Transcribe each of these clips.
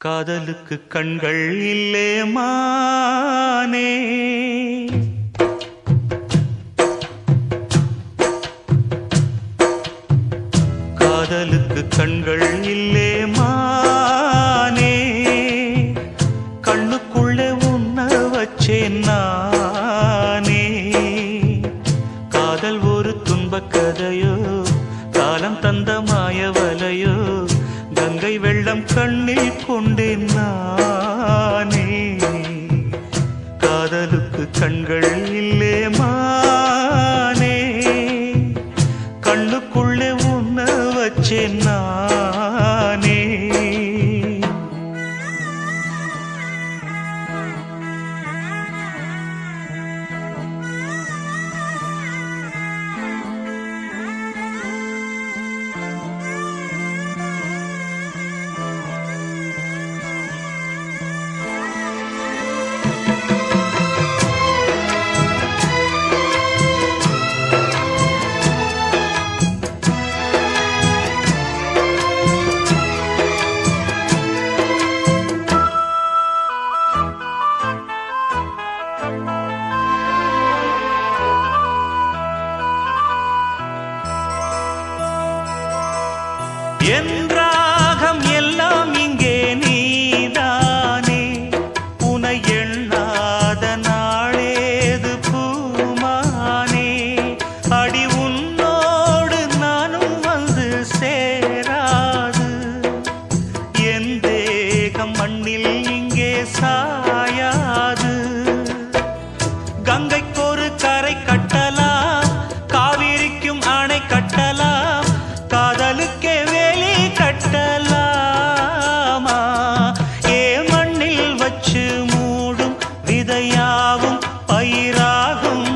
காதலுக்கு கண்கள் இல்லே மானே, காதலுக்கு கண்கள் இல்லே மானே, கண்ணுக்குள்ளே உன்ன வச்சேன் நானே. காதல் ஒரு துன்பக் கதையோ, காலம் தந்த மாயவலையோ, கங்கை வெள்ளம் கண்ணில் கொண்டேன் நானே. காதலுக்கு கண்கள் இல்லே மானே, கண்ணுக்குள்ளே உன்ன வச்சேன் நானே. என் ராகம் எல்லாம் இங்கே நீதானே, உனை எண்ணாத நாளேது பூமானே. அடி உன்னோடு நானும் வந்து சேராது, என் தேகம் மண்ணில் இங்கே சாயாது. கங்கைக்கொரு கரை கட்டலாம், காவிரிக்கும் அணை கட்டலாம், காதலுக்கே வேலி கட்டலாமா? ஏ மண்ணில் வச்சு மூடும் விதையாவும் பயிராகும்,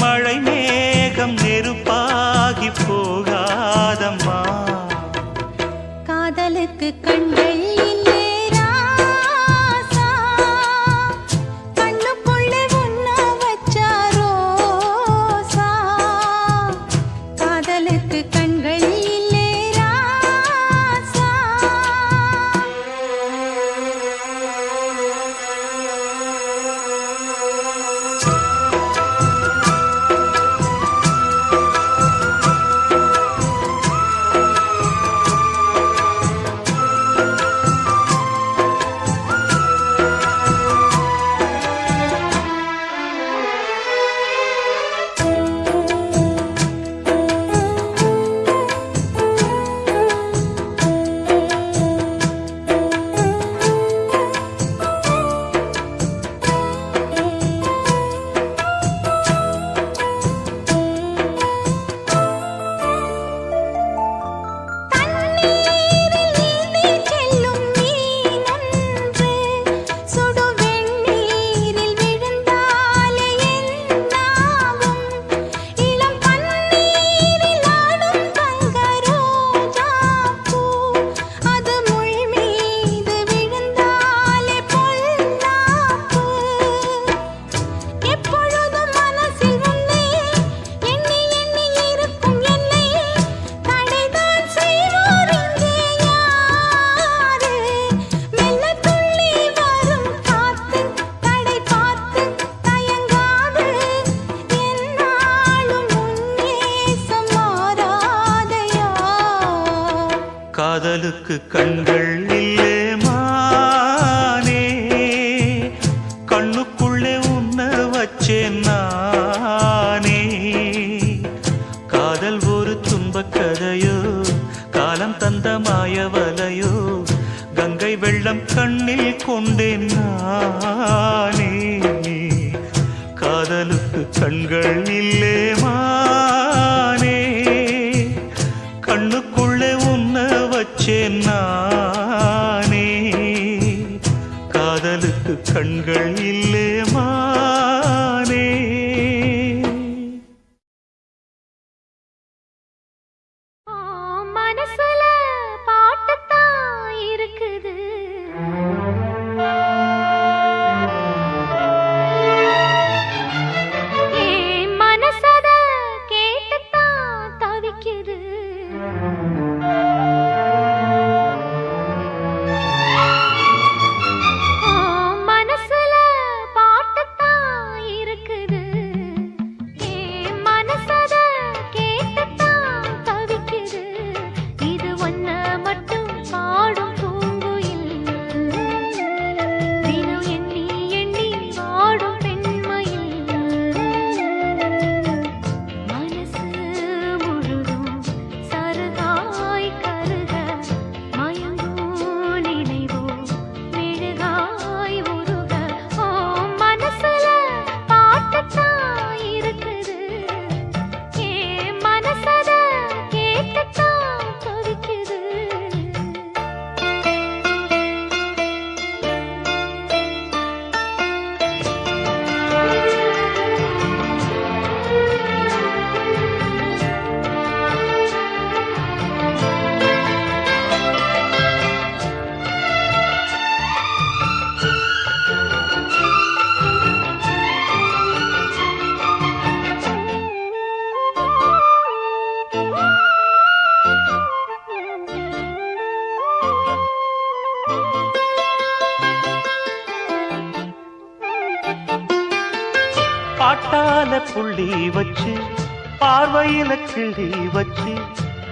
மழை மேகம் நெருப்பாகி போகாதம்மா. காதலுக்கு கண்கள் இல்லே ராசா, கண்ணுக்குள்ளே உன்ன வச்சா ரோசா. காதலுக்கு கண்கள் இல்லே ராசா. காதலுக்கு கண்கள் இல்லே மானே, கண்ணுக்குள்ளே உன்ன வச்சேன் நானே. காதல் ஒரு துன்பக் கதையோ, காலம் தந்த மாயவலையோ, கங்கை வெள்ளம் கண்ணில் கொண்டேன் நானே. காதலுக்கு கண்கள் இல்லே மானே, கண்ணுக்குள்ளே உன்ன வச்சேன் நானே. காதலுக்கு கண்கள் இல்லே மானே. மனசுல பாட்டுத்தான் இருக்குது, மனசத கேட்டுத்தான் தவிக்குது. பாட்டால புள்ளி வச்சு பார்வையில கிள்ளி வச்சு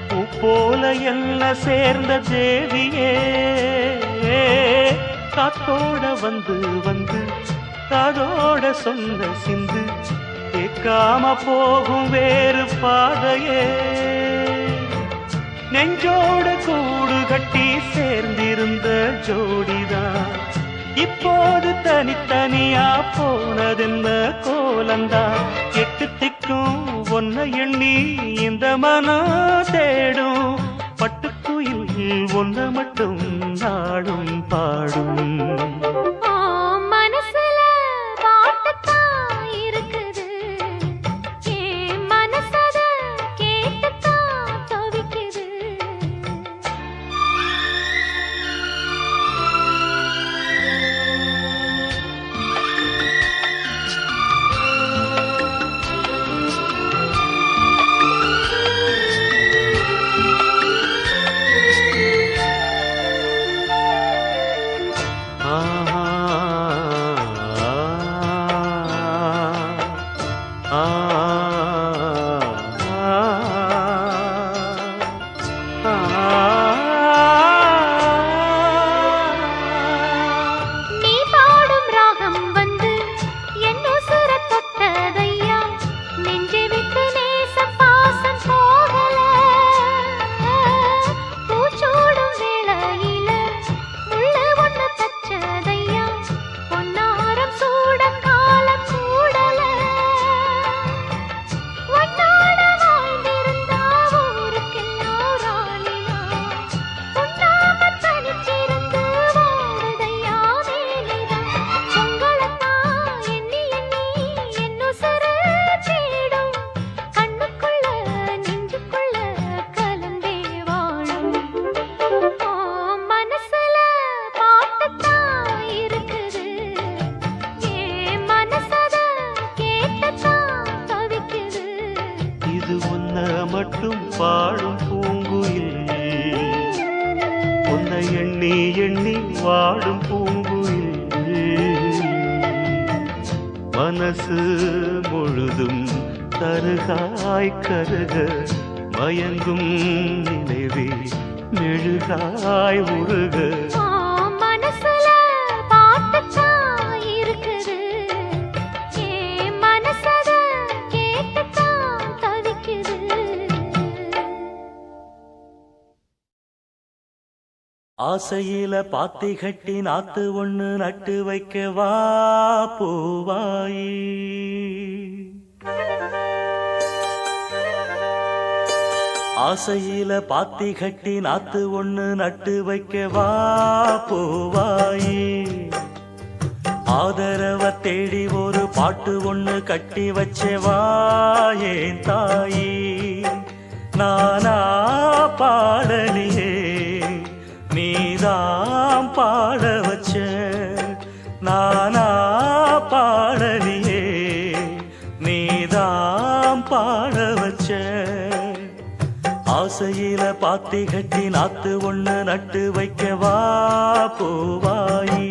பூ போல என்ன சேர்ந்த தேவியே காத்தோட வந்து வந்து காதோட சொன்ன சிந்து கேட்காம போகும் வேறு பாதையே நெஞ்சோட கூடு கட்டி சேர்ந்திருந்த ஜோடிதான் இப்போது தனித்தனியா போனதென்ன கோலந்தா எட்டு திக்கும் ஒன்ன எண்ணி இந்த மனம் தேடும் பட்டுக்குயில் ஒன்ன மட்டும் நாடும் பாடும் மட்டும் பாடும் பூங்குயில் உன்னை எண்ணி எண்ணி வாடும் பூங்குயில் மனசு முழுதும் தருகாய் கருக மயங்கும் நினைவே மெழுகாய் உருக ஆசையில பாத்தி கட்டி நாத்து ஒண்ணு நட்டு வைக்க வா பூவாயி ஆசையில பாத்தி கட்டி நாத்து ஒண்ணு நட்டு வைக்க வா பூவாயி ஆதரவ தேடி ஒரு பாட்டு ஒண்ணு கட்டி வச்சே வா ஏன் தாயி நானா பாடலியே நீதாம் பாட வச்ச நானா பாடலியே நீதாம் பாட வச்ச ஆசையில பாத்தி கட்டி நாத்து ஒண்ணு நட்டு வைக்க வா பூவாயி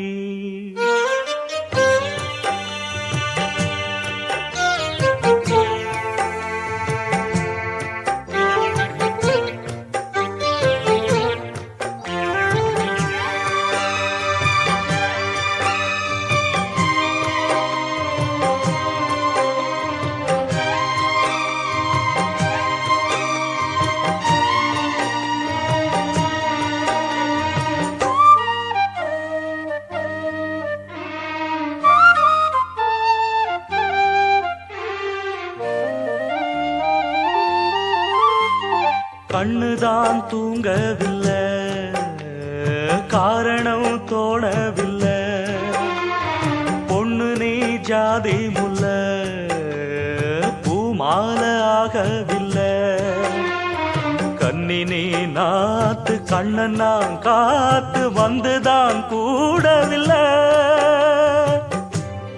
கண்ணுதான் தூங்கவில்லை காரணம் தோணவில்லை பொண்ணு நீ ஜாதி முல்ல பூமால ஆகவில்லை கன்னி நீ நாத்து கண்ணன் நான் காத்து வந்துதான் கூடவில்லை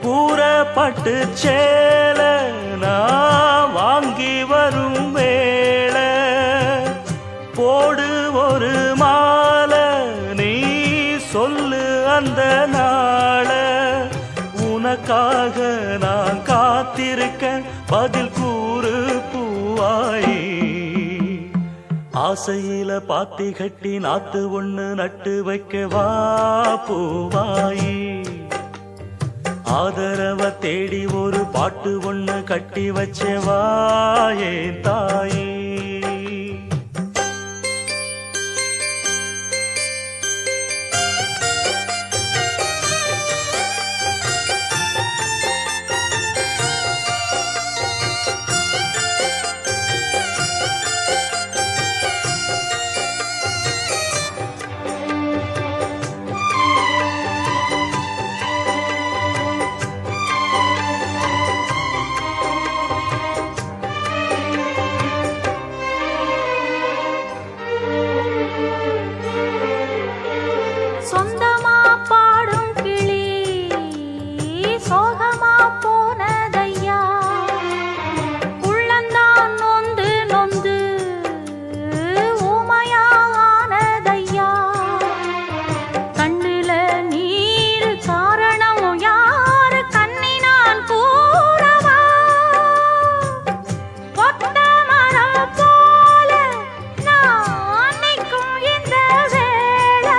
கூறப்பட்டு சேல நான் வாங்கி வரும் வேளை போடு ஒரு மாலை நீ சொல்லு அந்த நாள உன உனக்காக நான் காத்திருக்க பதில் கூறு பூவாயி. ஆசையில பாத்தி கட்டி நாத்து ஒண்ணு நட்டு வைக்க வா பூவாயி. ஆதரவ தேடி ஒரு பாட்டு ஒண்ணு கட்டி வச்ச வா என் தாயி. சொந்தமா பாடும் கிளி சோகமா போனதையா. உள்ளந்தான் நொந்து நொந்து ஊமையானதையா. கண்ணுல நீர் காரணம் யாரு கண்ணி நான் கூறவா. ஒத்த மரம் போல நான் நிற்கும் இந்த வேளை.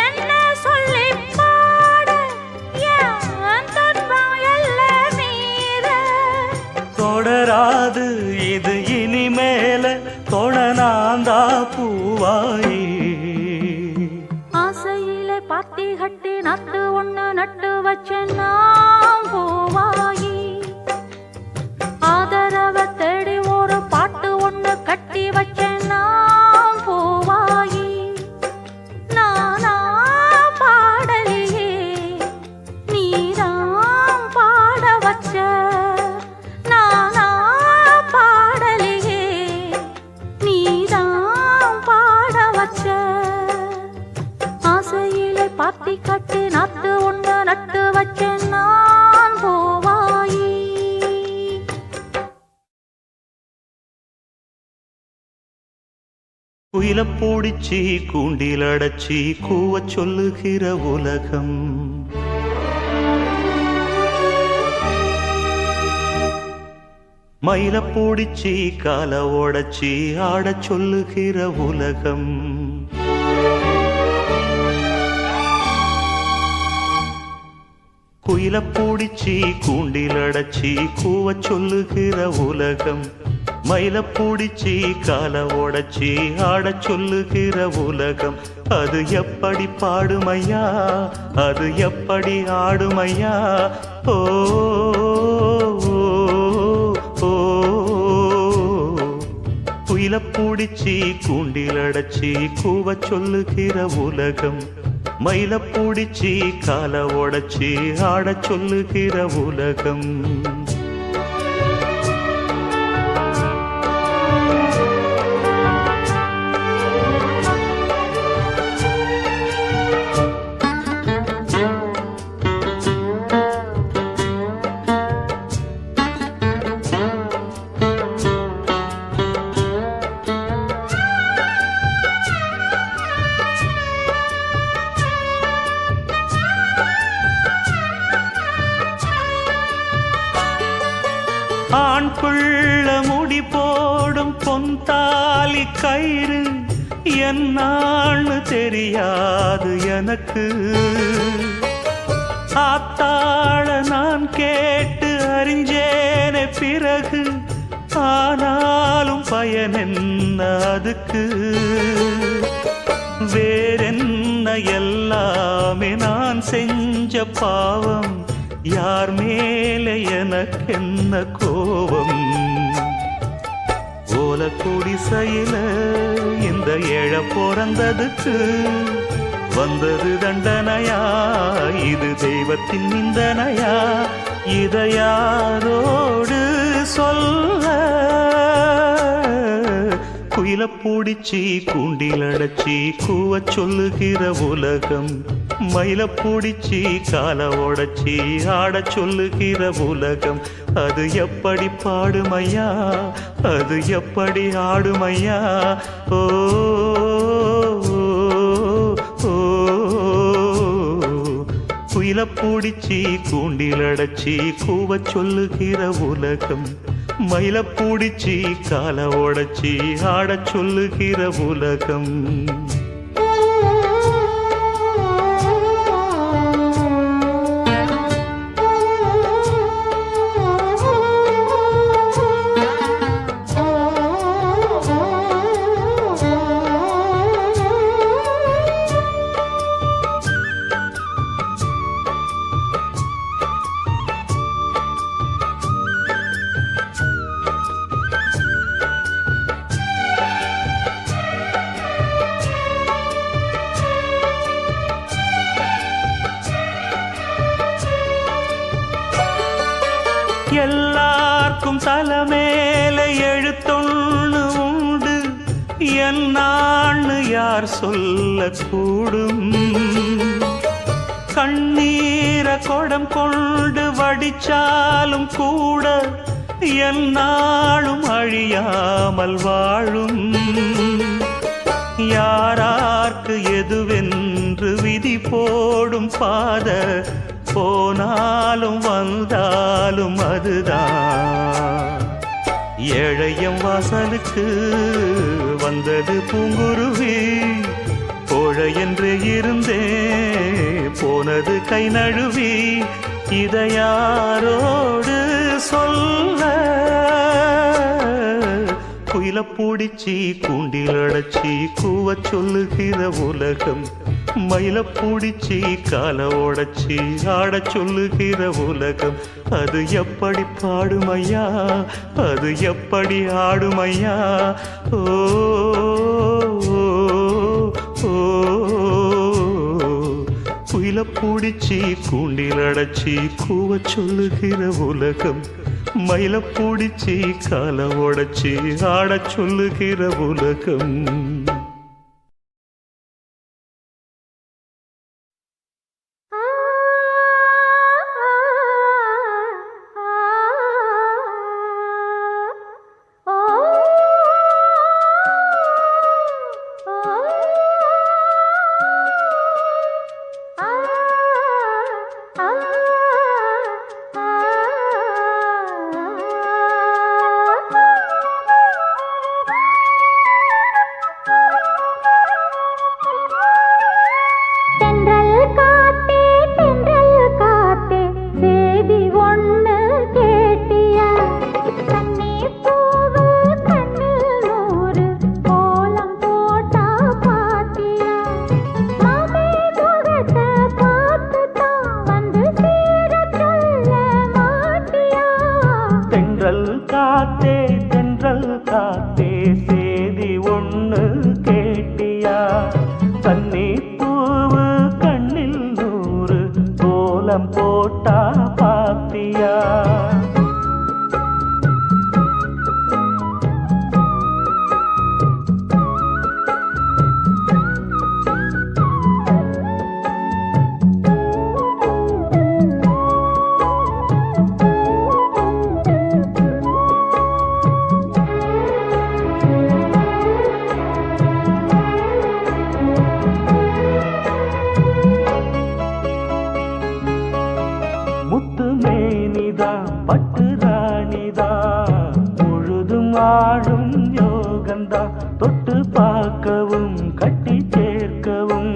என்ன சொல்லி பாட என் துன்பம் எல்லாம் மீற. தொடராது இது இனிமேல தொடனாந்தா பூவாயி. ஆசையில பாத்தி கட்டி நட்டு ஒண்ணு நட்டு வச்ச நாம் பூவாயி. ஆதரவ தேடி ஒரு பாட்டு ஒண்ணு கட்டி வச்ச நாம் பூவாயி. நானா பாடலையே நீதான் பாட வச்ச. நானா பாடலையே நீதான் பாட வச்ச. ஆசையில பாத்தி கட்டி நட்டு ஒண்ணு நட்டு வச்ச நான் பூவாயி. குயில பூடிச்சி கூண்டில் அடைச்சி கூவ சொல்லுகிற உலகம். மயில பூடிச்சி கால ஓடச்சி ஆட சொல்லுகிற உலகம். குயில பூடிச்சி கூண்டில் அடைச்சி கூவ சொல்லுகிற உலகம். மயில பூடிச்சி கால ஓடச்சி ஆட சொல்லுகிற உலகம். அது எப்படி பாடுமையா அது எப்படி ஆடுமையா. ஓ குயில பூடிச்சி கூண்டில் அடைச்சி கூவ சொல்லுகிற உலகம். மயில பூடிச்சி கால ஓடச்சி ஆட சொல்லுகிற உலகம். ஆண் புள்ள முடி போடும் பொன்தாலி கயிறு என்னான்னு தெரியாது எனக்கு. ஆத்தாள நான் கேட்டு அறிஞ்சேனே பிறகு. ஆனாலும் பயன் என்ன அதுக்கு. வேறென்ன எல்லாமே நான் செஞ்ச பாவம். யார் மேலே எனக்கென்ன கோபம். ஓல குடிசையில இந்த ஏழ பிறந்ததுக்கு வந்தது தண்டனையா இது தெய்வத்தின் நிந்தனையா. இதை யாரோடு சொல்ல. குயில பூடிச்சி கூண்டில் அடைச்சி கூவ சொல்லுகிற உலகம். மயில பூடிச்சி கால ஓடச்சி ஆட சொல்லுகிற உலகம். அது எப்படி பாடுமையா அது எப்படி ஆடுமையா. ஓ குயில பூடிச்சி கூண்டில் அடைச்சி கூவச் சொல்லுகிற உலகம், மயில பூடிச்சி கால உடைச்சி ஆடச் சொல்லுகிற உலகம். எல்லார்க்கும் தலைமேல எழுத்தொன்னு உண்டு, என்னான்னு யார் சொல்லக்கூடும்? கண்ணீர கொடம் கொண்டு வடிச்சாலும் கூட என்னாலும் அழியாமல் வாழும். யாரார்க்கு எதுவென்று விதி போடும் பாத, போனாலும் வந்தாலும் அதுதான். ஏழையம் வாசலுக்கு வந்தது பூங்குருவி, கோழை என்று இருந்தே போனது கை நழுவி. இதை யாரோடு சொல்ல? குயில பூடிச்சி கூண்டில் அடைச்சி கூவச் சொல்லுகிற உலகம், மயில பூடிச்சி கால உடைச்சி ஆடச் சொல்லுகிற உலகம். அது எப்படி பாடுமையா, அது எப்படி ஆடுமையா? ஓ குயில பூடிச்சி கூண்டில் அடைச்சி கூவச் சொல்லுகிற உலகம், மயில பூடிச்சி கால உடைச்சி ஆடச் சொல்லுகிற உலகம். தென்றல் காத்தே சேதி ஒண்ணு கேட்டியா? தண்ணி பூவு கண்ணில் நூறு கோலம் போட்டா பாத்தியா? பட்டு ராணிதா முழுதும் ஆடும் யோகந்தா, தொட்டு பார்க்கவும் கட்டி சேர்க்கவும்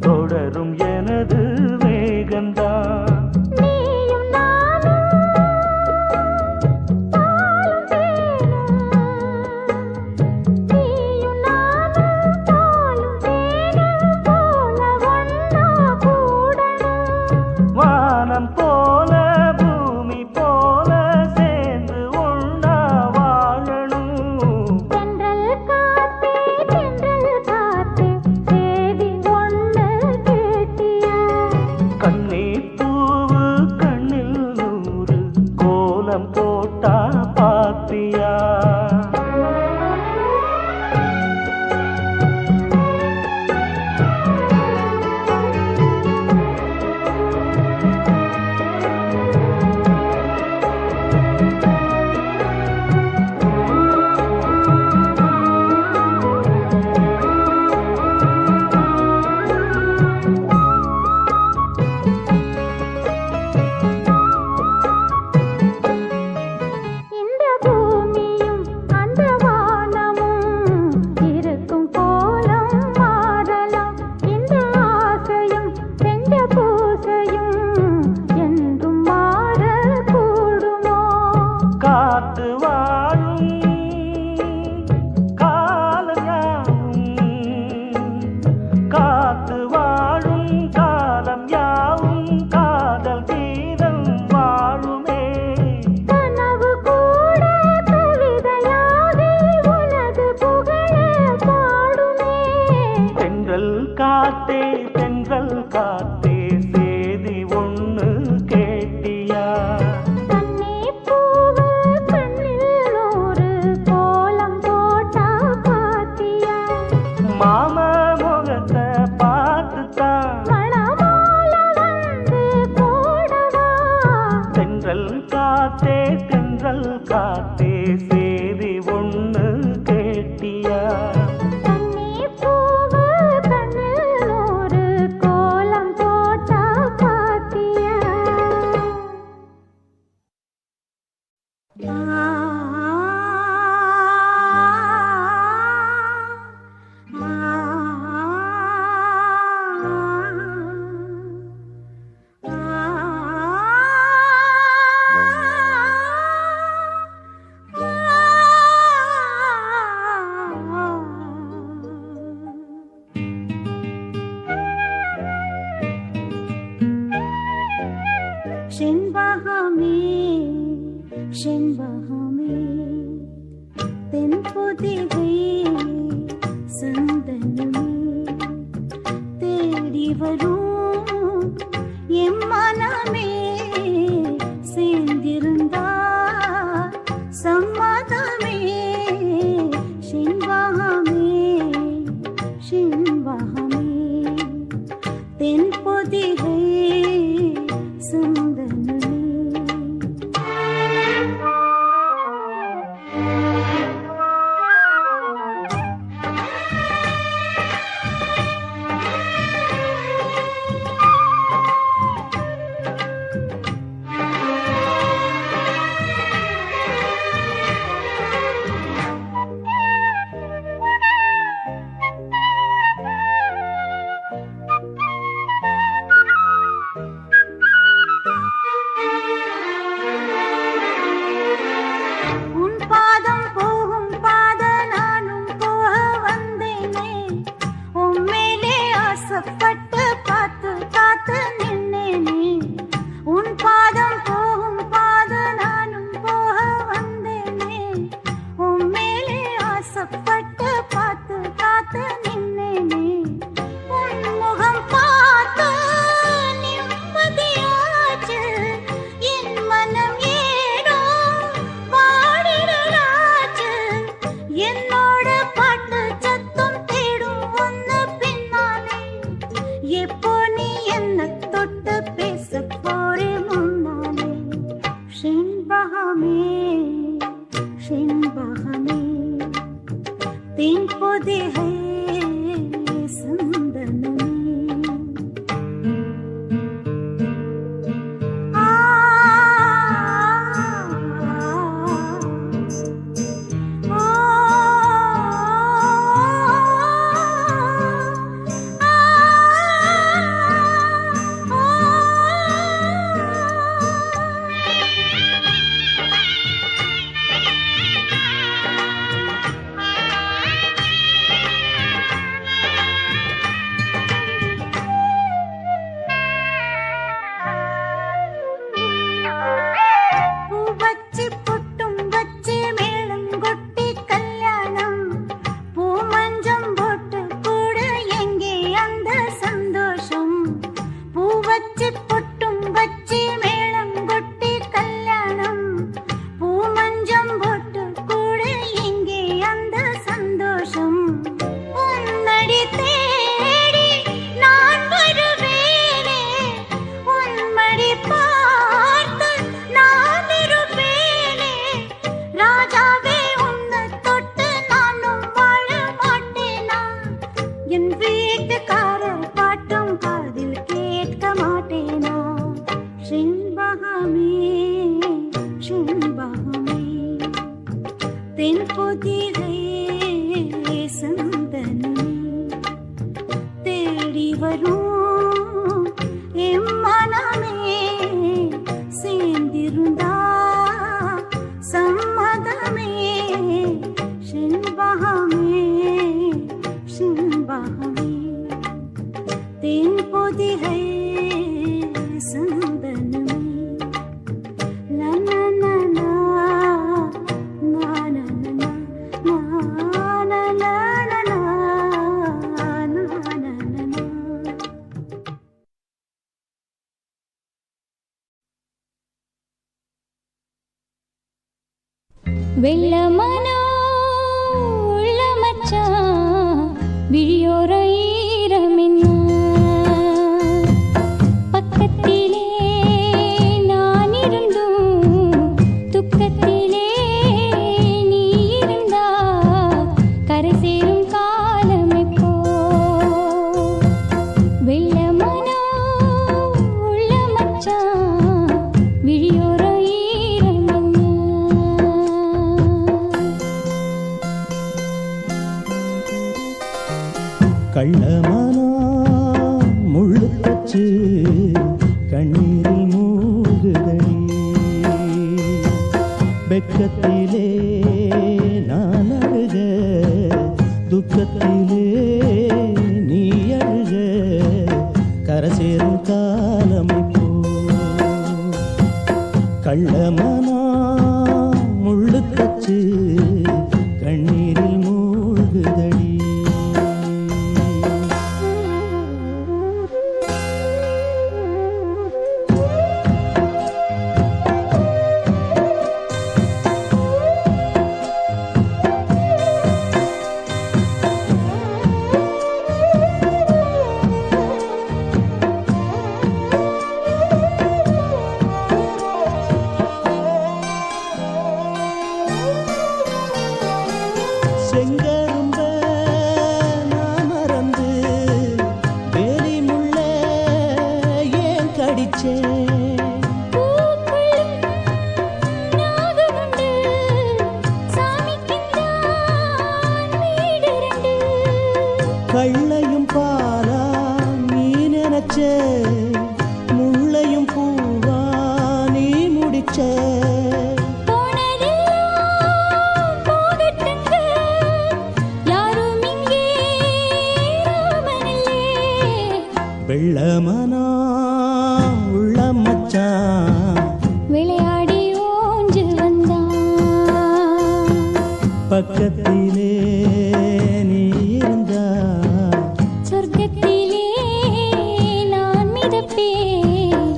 தொடரும் எனது வேகந்தா. வானம் போல பூமி போல சேர்ந்து ஒண்ணா வாழணும். தென்றல் காத்தே சேதி ஒண்ணு கேட்டியா? காத்தே சேதி ஒண்ணு கேட்டியா? கண்ணே பூவு கண்ணில் ஒரு கோலம் போட்டா பாத்தியா? மாம முகத்தை பார்த்துத்தான் மணமால வந்து போடவா? தென்றல் காத்தே தென்றல் காத்தே சேதி ஒண்ணு கேட்டியா? கண்ணே பூவு கண்ணில் ஒரு கோலம் போட்டா பாத்தியா? செண்பகமே செண்பகமே தென்பொதிகை சந்தனமே தேடி வரும் எம் மனமே சேர்ந்திருந்தா சம்மதமே செண்பகமே செண்பகமே தென்பொதிகை சந்தனமே. உன் பாதம் போகும் பாத நானும் போக வந்தேனே, உம்மேலே ஆசைப்பட்டு பார்த்து காத்து நின்னேனே. உன் பாதம் போகும் பாத நானும் போக வந்தேனே, உம்மேலே ஆசைப்பட்டு பார்த்து காத்து நின்னேனே. உன் முகம் பார்த்து நிம்மதியாச்சு, என் மனம் ஏனோ வாடிடலாச்சு. என்னோட பாட்டு சத்தம் தேடும் ஒன்னு பின்னாலே, எப்போ நீ என்ன தொட்டு பேச போறே முன்னாலே. செண்பகமே செண்பகமே தென்பொதிகை சந்தனமே. பூ வச்சு பொட்டும் வச்சு மேளம் கொட்டி கல்யாணம், பூ மஞ்சம் போட்டு கூட எங்கே அந்த சந்தோஷம்? பூ வச்சு பொட்டும் வச்சு மேளம் கொட்டி கல்யாணம், பூ மஞ்சம் போட்டு கூட எங்கே அந்த சந்தோஷம்? உன்னடி தேடி நான் வருவேனே, உன்மடி பார்த்து நான் இருப்பேனே. ராஜாவே உன்னை தொட்டு நானும் வாழ மாட்டேனா? என் வீட்டுக்காரர் பாட்டும் காதில் கேட்க மாட்டேனா? செண்பகமே செண்பகமே தென்பொதிகை சந்தனமே தேடி வரும் எம் மனமே சேர்ந்திருந்தா சம்மதமே. செண்பகமே செண்பகமே தென்பொதிகை சந்தனமே. லா லா லா லா, லா லா லா லா, லா வெள்ளமனோ உள்ள மச்சான் விழியோர ஈரமென்ன பக்கத்திலே நான் இருந்தும் துக்கத்திலே நீ இருந்தா கரை சேரும் காலமெப்போ வெள்ளமனோ உள்ள மச்சான் விழியோர கள்ளமானா முள்ளு தச்சு கண்ணீரில் மூழ்குதடி வெக்கத்திலே நான் அழுக துக்கத்திலே நீ அழுக கரை சேரும் காலம் இப்போ கள்ளமானா முள்ளு தச்சு கண்ணீரில் மூழ்குதடி செங்கரும்ப நான் மறந்து வேலி முள்ள ஏன் கடிச்சேன் கள்ளையும் பாலா நீ நினைச்ச முள்ளையும் பூவா நீ முடிச்ச வெள்ளமனா உள்ள மச்சான் விளையாடி ஓஞ்சு வந்தான் பக்கத்திலே நீ இருந்தா சொர்க்கத்திலே நான் மிதப்பேன்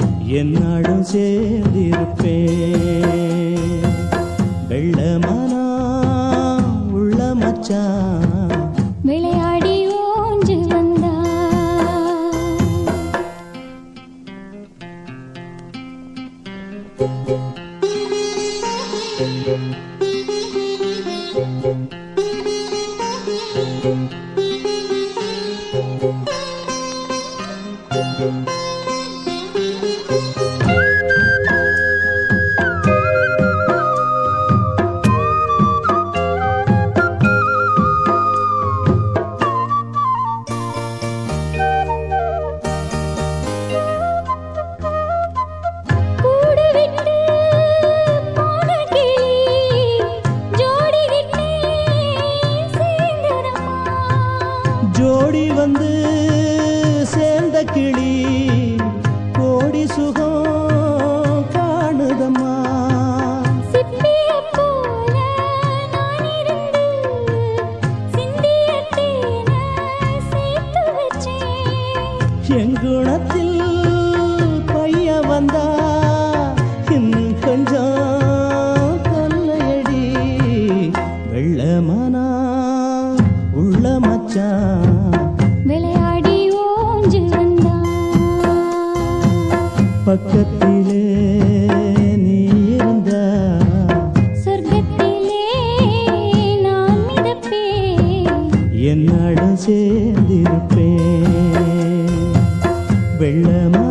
என்னாடும் சேர்ந்திருப்பேன் வெள்ளமனா உள்ள மச்சான் விளையாடி ஓஞ்சு வந்தான் கூடு விட்டு போன கிளி ஜோடி விட்டு சேர்ந்ததம்மா ஜோடி வந்து சேர்ந்த கிளி கோடி சுகம் காணுதம்மா சிப்பியைப் போல நான் இருந்து சிந்திய தேனை சேர்த்து வச்சேன் எங்குணத்தில் பைய வந்தா இன்னும் கொஞ்சம் தொல்லையடி வெள்ளமனா உள்ள மச்சான் விளையாடி ஓஞ்சு வந்தான் பக்கத்திலே நீ இருந்தா சொர்க்கத்திலே நான் மிதப்பேன் என்னோட சேர்ந்திருப்பேன் வெள்ளமா